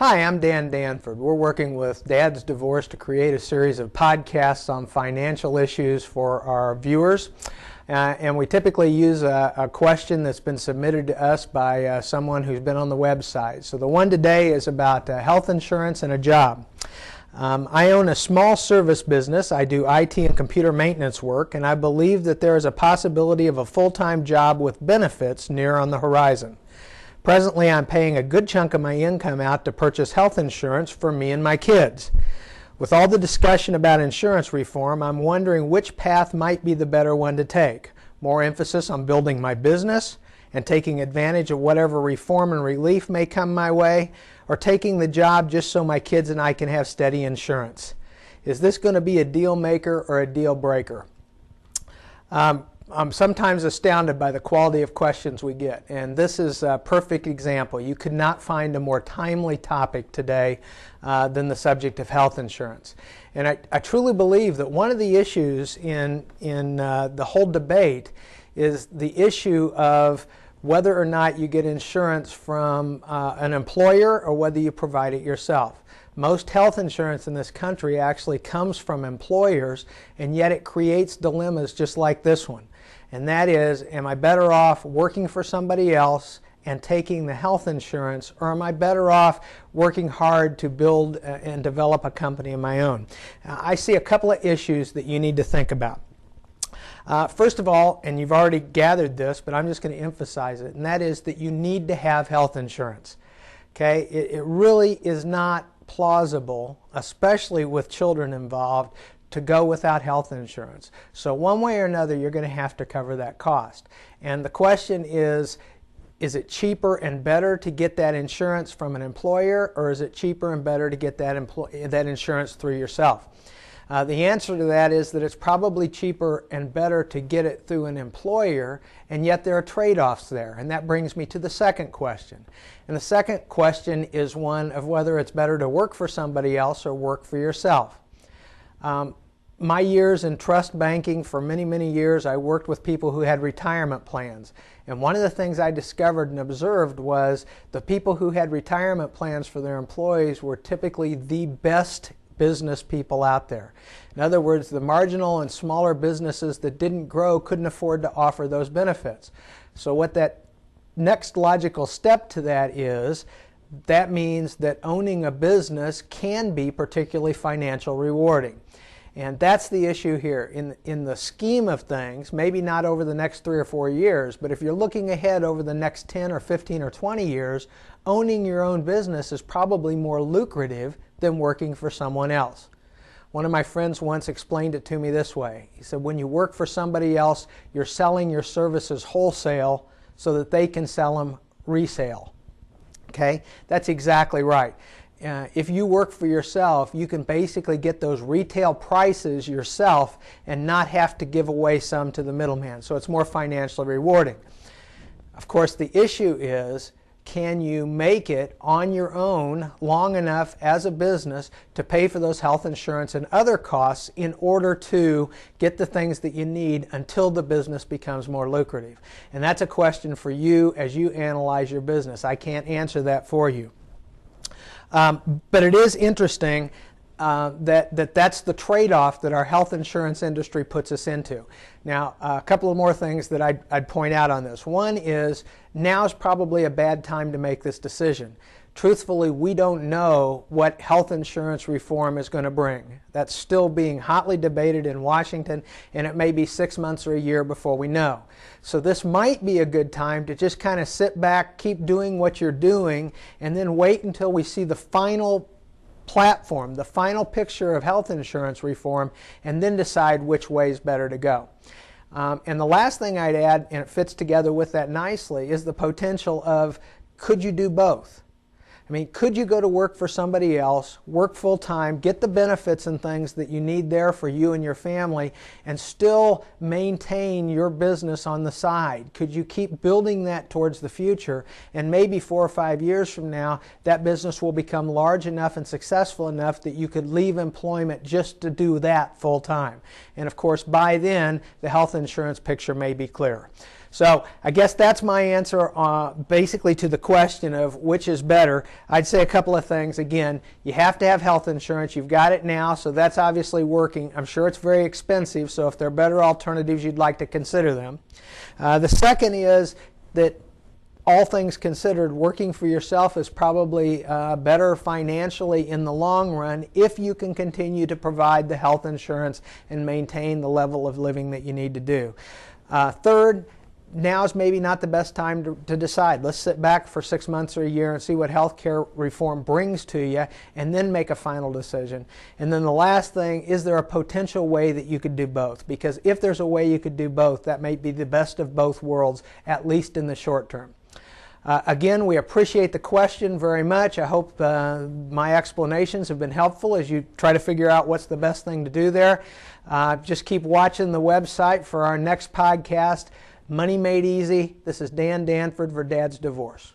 Hi, I'm Dan Danford. We're working with Dad's Divorce to create a series of podcasts on financial issues for our viewers. And we typically use a question that's been submitted to us by someone who's been on the website. So the one today is about health insurance and a job. I own a small service business. I do IT and computer maintenance work, and I believe that there is a possibility of a full-time job with benefits near on the horizon. Presently, I'm paying a good chunk of my income out to purchase health insurance for me and my kids. With all the discussion about insurance reform, I'm wondering which path might be the better one to take. More emphasis on building my business and taking advantage of whatever reform and relief may come my way, or taking the job just so my kids and I can have steady insurance. Is this going to be a deal maker or a deal breaker? I'm sometimes astounded by the quality of questions we get, and this is a perfect example. You could not find a more timely topic today than the subject of health insurance. And I truly believe that one of the issues in the whole debate is the issue of whether or not you get insurance from an employer or whether you provide it yourself. Most health insurance in this country actually comes from employers, and yet it creates dilemmas just like this one. And that is, am I better off working for somebody else and taking the health insurance, or am I better off working hard to build and develop a company of my own? I see a couple of issues that you need to think about. First of all, and you've already gathered this, but I'm just going to emphasize it, and that is that you need to have health insurance. Okay? It really is not plausible, especially with children involved, to go without health insurance. So one way or another, you're going to have to cover that cost. And the question is it cheaper and better to get that insurance from an employer, or is it cheaper and better to get that insurance through yourself? The answer to that is that it's probably cheaper and better to get it through an employer, and yet there are trade-offs there. And that brings me to the second question. And the second question is one of whether it's better to work for somebody else or work for yourself. My years in trust banking, for many, many years, I worked with people who had retirement plans. And one of the things I discovered and observed was the people who had retirement plans for their employees were typically the best business people out there. In other words, the marginal and smaller businesses that didn't grow couldn't afford to offer those benefits. So what that next logical step to that is, that means that owning a business can be particularly financially rewarding. And that's the issue here. In the scheme of things, maybe not over the next 3 or 4 years, but if you're looking ahead over the next 10 or 15 or 20 years, owning your own business is probably more lucrative than working for someone else. One of my friends once explained it to me this way. He said, when you work for somebody else, you're selling your services wholesale so that they can sell them resale. Okay? That's exactly right. If you work for yourself, you can basically get those retail prices yourself and not have to give away some to the middleman. So it's more financially rewarding. Of course, the issue is, can you make it on your own long enough as a business to pay for those health insurance and other costs in order to get the things that you need until the business becomes more lucrative? And that's a question for you as you analyze your business. I can't answer that for you. But it is interesting that's the trade-off that our health insurance industry puts us into. Now, a couple of more things that I'd point out on this. One is, now is probably a bad time to make this decision. Truthfully, we don't know what health insurance reform is going to bring. That's still being hotly debated in Washington, and it may be 6 months or a year before we know. So this might be a good time to just kind of sit back, keep doing what you're doing, and then wait until we see the final platform, the final picture of health insurance reform, and then decide which way is better to go. And the last thing I'd add, and it fits together with that nicely, is the potential of, could you do both? I mean, could you go to work for somebody else, work full-time, get the benefits and things that you need there for you and your family, and still maintain your business on the side? Could you keep building that towards the future, and maybe 4 or 5 years from now, that business will become large enough and successful enough that you could leave employment just to do that full-time? And of course, by then, the health insurance picture may be clearer. So I guess that's my answer basically to the question of which is better. I'd say a couple of things. Again, you have to have health insurance. You've got it now, so that's obviously working. I'm sure it's very expensive, so if there are better alternatives, you'd like to consider them. The second is that all things considered, working for yourself is probably better financially in the long run if you can continue to provide the health insurance and maintain the level of living that you need to do. Third, now is maybe not the best time to decide. Let's sit back for 6 months or a year and see what health care reform brings to you, and then make a final decision. And then the last thing, is there a potential way that you could do both? Because if there's a way you could do both, that might be the best of both worlds, at least in the short term. Again, we appreciate the question very much. I hope my explanations have been helpful as you try to figure out what's the best thing to do there. Just keep watching the website for our next podcast, Money Made Easy. This is Dan Danford for Dad's Divorce.